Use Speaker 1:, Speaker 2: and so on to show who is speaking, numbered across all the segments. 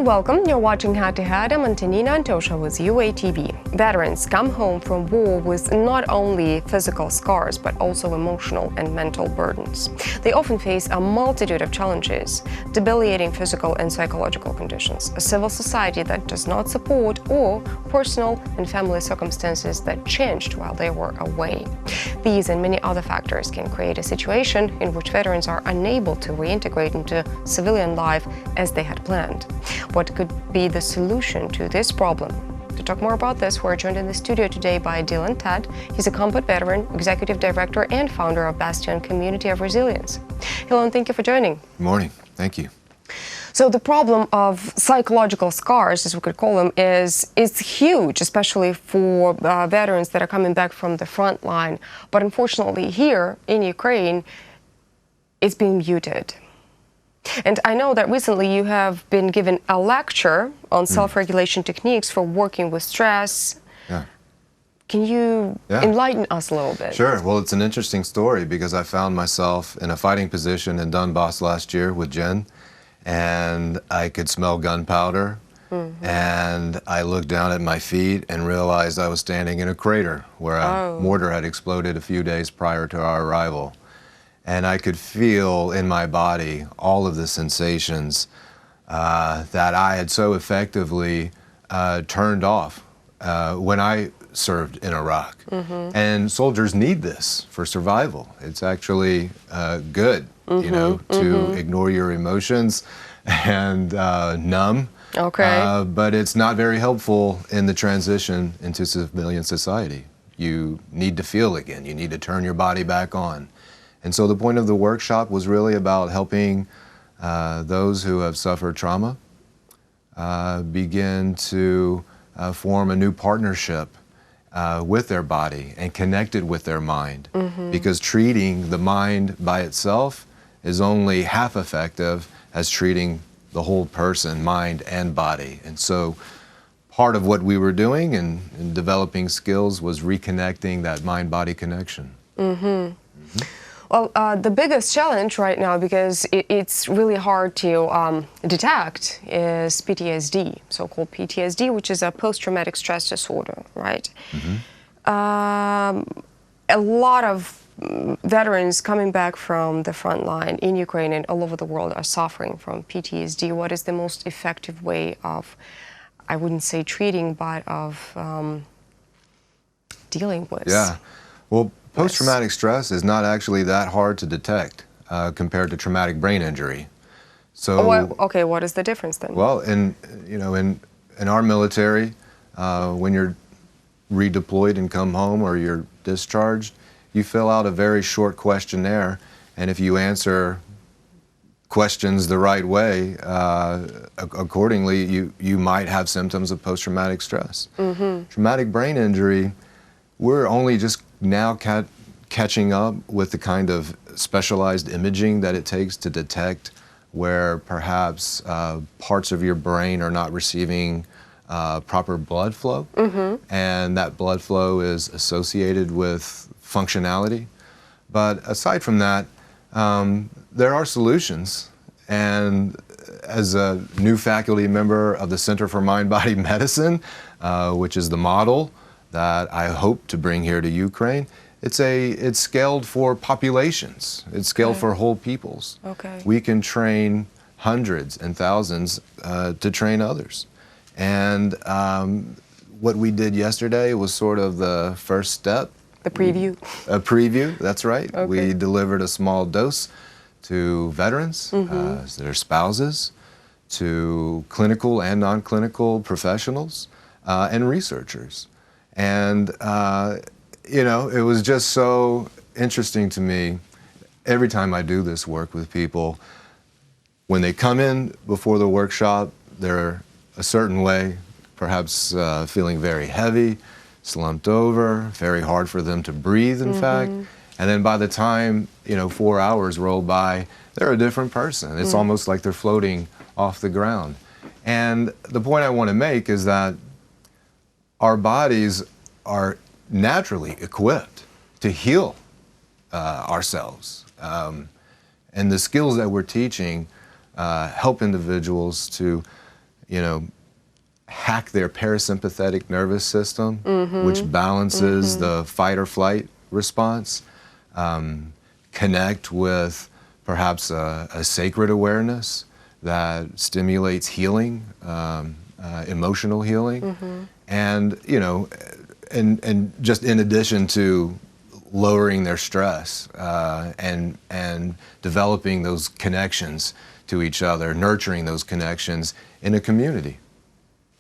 Speaker 1: welcome. You're watching Head to Head. I'm Antonina Antosha with UATV. Veterans come home from war with not only physical scars, but also emotional and mental burdens. They often face a multitude of challenges, debilitating physical and psychological conditions, a civil society that does not support, or personal and family circumstances that changed while they were away. These and many other factors can create a situation in which veterans are unable to reintegrate into civilian life as they had planned. What could be the solution to this problem? To talk more about this, we're joined in the studio today by Tête. He's a combat veteran, executive director, and founder of Bastion Community of Resilience. Hello, and thank you for joining.
Speaker 2: Good morning. Thank you.
Speaker 1: So the problem of psychological scars, as we could call them, is huge, especially for veterans that are coming back from the front line. But unfortunately, here in Ukraine, it's being muted. And I know that recently you have been given a lecture on self-regulation techniques for working with stress.
Speaker 2: Yeah.
Speaker 1: Can you enlighten us a little bit?
Speaker 2: Sure. Well, it's an interesting story because I found myself in a fighting position in Donbass last year with Jen, and I could smell gunpowder, and I looked down at my feet and realized I was standing in a crater where a mortar had exploded a few days prior to our arrival. And I could feel in my body all of the sensations that I had so effectively turned off when I served in Iraq. And soldiers need this for survival. It's actually good, you know, to ignore your emotions and numb.
Speaker 1: Okay.
Speaker 2: But it's not very helpful in the transition into civilian society. You need to feel again. You need to turn your body back on. And so the point of the workshop was really about helping those who have suffered trauma begin to form a new partnership with their body and connected with their mind. Because treating the mind by itself is only half effective as treating the whole person, mind and body. And so part of what we were doing in developing skills was reconnecting that mind-body connection.
Speaker 1: Well, the biggest challenge right now, because it's really hard to detect, is PTSD, so-called PTSD, which is a post-traumatic stress disorder, right? A lot of veterans coming back from the front line in Ukraine and all over the world are suffering from PTSD. What is the most effective way of, I wouldn't say treating, but of dealing with?
Speaker 2: Yeah. Well, post-traumatic stress is not actually that hard to detect compared to traumatic brain injury. So,
Speaker 1: okay, what is the difference then?
Speaker 2: Well, in our military, when you're redeployed and come home or you're discharged, you fill out a very short questionnaire, and if you answer questions the right way, accordingly, you might have symptoms of post-traumatic stress. Traumatic brain injury, we're only just now catching up with the kind of specialized imaging that it takes to detect where perhaps parts of your brain are not receiving proper blood flow, and that blood flow is associated with functionality. But aside from that, there are solutions, and as a new faculty member of the Center for Mind-Body Medicine, which is the model that I hope to bring here to Ukraine, it's scaled for populations. It's scaled for whole peoples. We can train hundreds and thousands to train others. And what we did yesterday was sort of the first step.
Speaker 1: The preview.
Speaker 2: A preview, that's right. We delivered a small dose to veterans, their spouses, to clinical and non-clinical professionals, and researchers. And, you know, it was just so interesting to me every time I do this work with people. When they come in before the workshop, they're a certain way, perhaps feeling very heavy, slumped over, very hard for them to breathe, in fact. And then by the time, 4 hours roll by, they're a different person. It's almost like they're floating off the ground. And the point I want to make is that our bodies are naturally equipped to heal ourselves. And the skills that we're teaching help individuals to hack their parasympathetic nervous system, which balances the fight or flight response, connect with perhaps a sacred awareness that stimulates healing, emotional healing, and and just in addition to lowering their stress and developing those connections to each other, nurturing those connections in a community.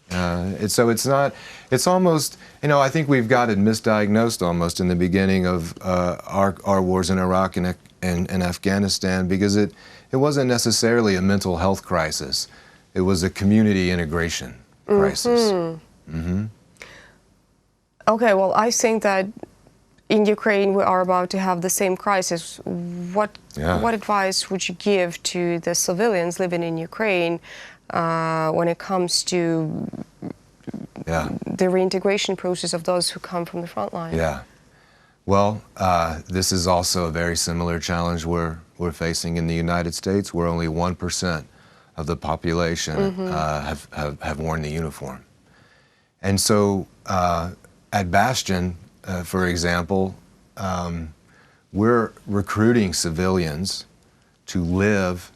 Speaker 2: So it's almost, I think we've got it misdiagnosed almost in the beginning of our wars in Iraq and Afghanistan, because it wasn't necessarily a mental health crisis. It was a community integration crisis.
Speaker 1: Okay, well, I think that in Ukraine we are about to have the same crisis. What advice would you give to the civilians living in Ukraine when it comes to the reintegration process of those who come from the front line?
Speaker 2: Yeah. Well, this is also a very similar challenge we're facing in the United States, where only 1% of the population have worn the uniform. And so at Bastion, for example, we're recruiting civilians to live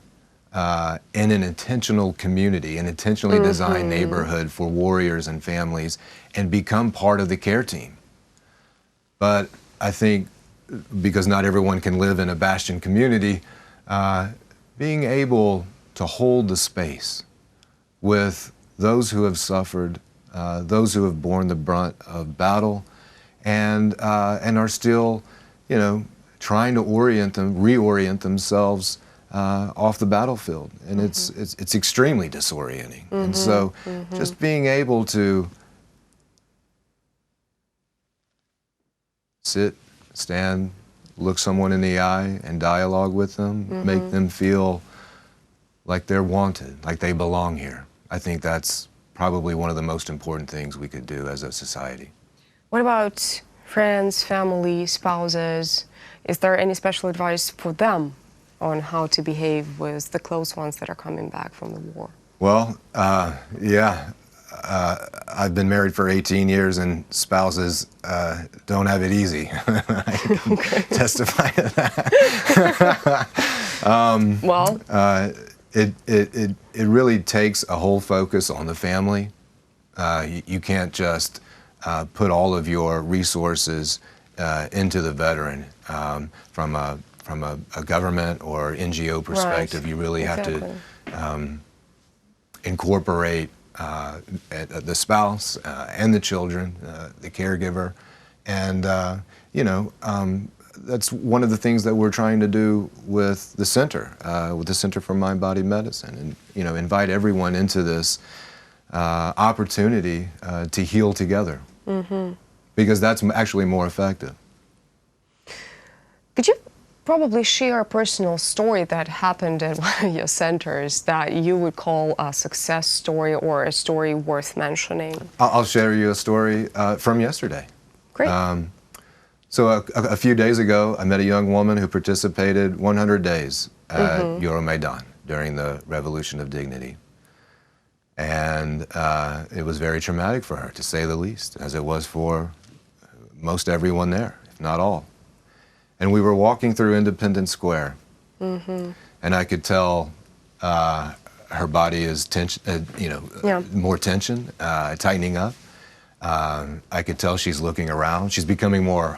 Speaker 2: in an intentional community, an intentionally designed neighborhood for warriors and families, and become part of the care team. But I think because not everyone can live in a Bastion community, being able to hold the space with those who have suffered, those who have borne the brunt of battle, and are still, trying to reorient themselves off the battlefield, and it's extremely disorienting. And so, just being able to sit, stand, look someone in the eye, and dialogue with them, make them feel like they're wanted, like they belong here. I think that's probably one of the most important things we could do as a society.
Speaker 1: What about friends, family, spouses? Is there any special advice for them on how to behave with the close ones that are coming back from the war?
Speaker 2: Well, I've been married for 18 years, and spouses don't have it easy. I can testify to that. It really takes a whole focus on the family. You can't just put all of your resources into the veteran from a government or NGO perspective. Right. You really have to incorporate the spouse and the children, the caregiver, and that's one of the things that we're trying to do with the Center for Mind-Body Medicine, and invite everyone into this opportunity to heal together, because that's actually more effective.
Speaker 1: Could you probably share a personal story that happened at one of your centers that you would call a success story or a story worth mentioning?
Speaker 2: I'll share you a story from yesterday.
Speaker 1: Great.
Speaker 2: So a few days ago, I met a young woman who participated 100 days at Euromaidan during the Revolution of Dignity. And it was very traumatic for her, to say the least, as it was for most everyone there, if not all. And we were walking through Independence Square, and I could tell her body is more tension, tightening up. I could tell she's looking around. She's becoming more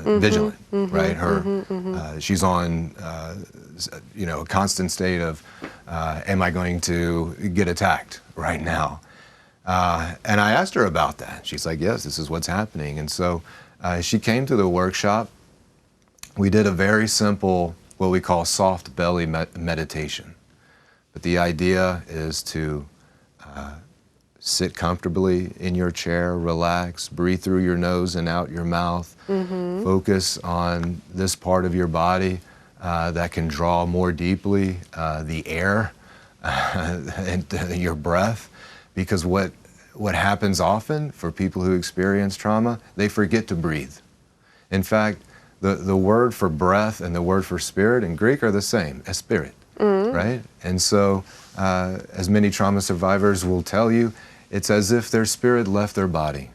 Speaker 2: vigilant, right? She's on, a constant state of, am I going to get attacked right now? And I asked her about that. She's like, yes, this is what's happening. And so she came to the workshop. We did a very simple, what we call soft belly meditation. But the idea is to sit comfortably in your chair, relax, breathe through your nose and out your mouth. Focus on this part of your body that can draw more deeply the air and your breath. Because what happens often for people who experience trauma, they forget to breathe. In fact, the word for breath and the word for spirit in Greek are the same, espirit. right? And so, as many trauma survivors will tell you, it's as if their spirit left their body.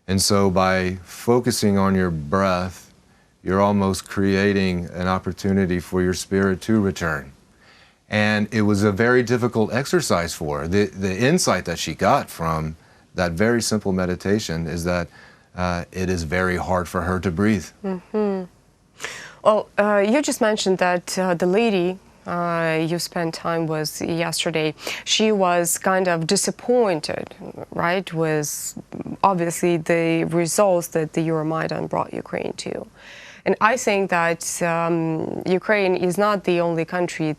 Speaker 2: And so by focusing on your breath, you're almost creating an opportunity for your spirit to return. And it was a very difficult exercise for her. The insight that she got from that very simple meditation is that it is very hard for her to breathe.
Speaker 1: Well, you just mentioned that the lady you spent time with yesterday, she was kind of disappointed, right, with obviously the results that the Euromaidan brought Ukraine to. And I think that Ukraine is not the only country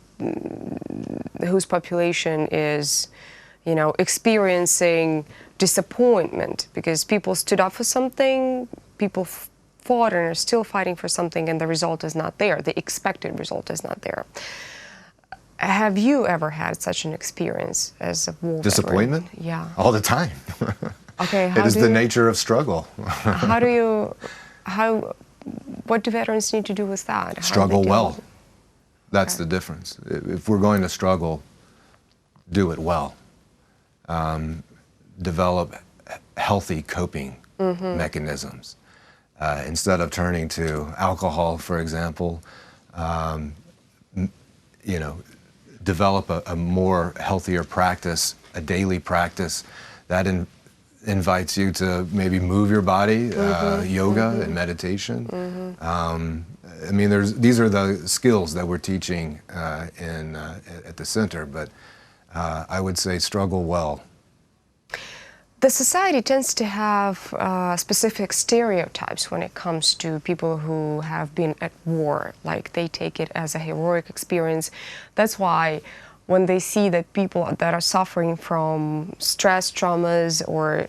Speaker 1: whose population is, you know, experiencing disappointment, because people stood up for something, people fought and are still fighting for something, and the result is not there. The expected result is not there. Have you ever had such an experience as a war
Speaker 2: Disappointment?
Speaker 1: veteran? Yeah.
Speaker 2: All the time.
Speaker 1: Okay.
Speaker 2: It is the nature of struggle. What do veterans need to do with that? Struggle well. That's the difference. If we're going to struggle, do it well. Develop healthy coping mechanisms. Instead of turning to alcohol, for example, you know, develop a more healthier practice, a daily practice that invites you to maybe move your body, yoga and meditation. I mean, these are the skills that we're teaching at the center, but I would say struggle well.
Speaker 1: The society tends to have specific stereotypes when it comes to people who have been at war, like they take it as a heroic experience. That's why when they see that people that are suffering from stress traumas or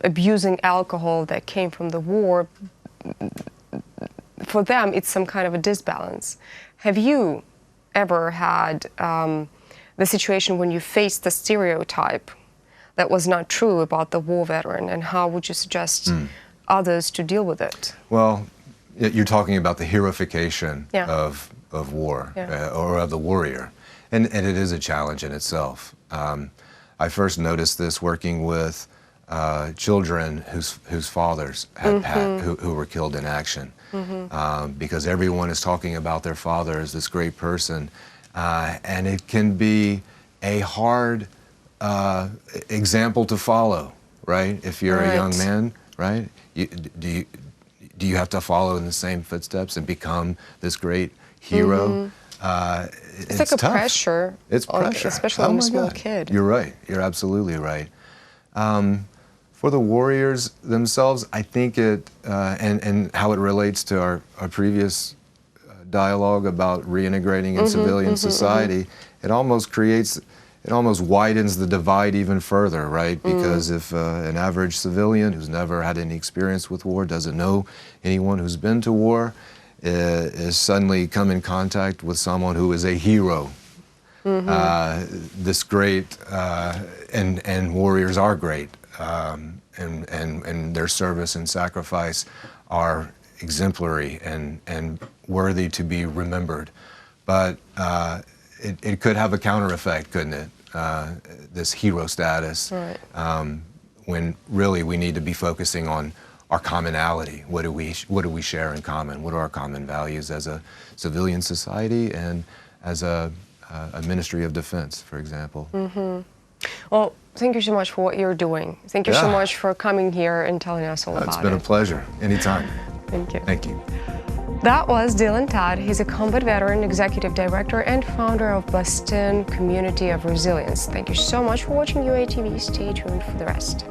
Speaker 1: abusing alcohol that came from the war, for them it's some kind of a disbalance. Have you ever had the situation when you faced the stereotype that was not true about the war veteran, and how would you suggest others to deal with it?
Speaker 2: Well, you're talking about the herofication
Speaker 1: Yeah.
Speaker 2: of war,
Speaker 1: Yeah.
Speaker 2: or of the warrior, and it is a challenge in itself. I first noticed this working with children whose fathers had who were killed in action, because everyone is talking about their father as this great person, and it can be a hard example to follow, right? If you're a young man, right? Do you have to follow in the same footsteps and become this great hero?
Speaker 1: It's like a
Speaker 2: tough.
Speaker 1: pressure.
Speaker 2: It's pressure,
Speaker 1: especially when you're a small kid.
Speaker 2: You're right. You're absolutely right. For the warriors themselves, I think it and how it relates to our previous dialogue about reintegrating in civilian society, it almost widens the divide even further, right? Because if an average civilian who's never had any experience with war, doesn't know anyone who's been to war, is suddenly come in contact with someone who is a hero, this great, and warriors are great, and their service and sacrifice are exemplary and worthy to be remembered. But it could have a counter effect, couldn't it? This hero status, when really we need to be focusing on our commonality. What do we share in common? What are our common values as a civilian society and as a Ministry of Defense, for example?
Speaker 1: Well, thank you so much for what you're doing. Thank you so much for coming here and telling us all about it.
Speaker 2: It's been a pleasure. Anytime.
Speaker 1: Thank you.
Speaker 2: Thank you.
Speaker 1: That was Tête. He's a combat veteran, executive director, and founder of Bastion Community of Resilience. Thank you so much for watching UATV. Stay tuned for the rest.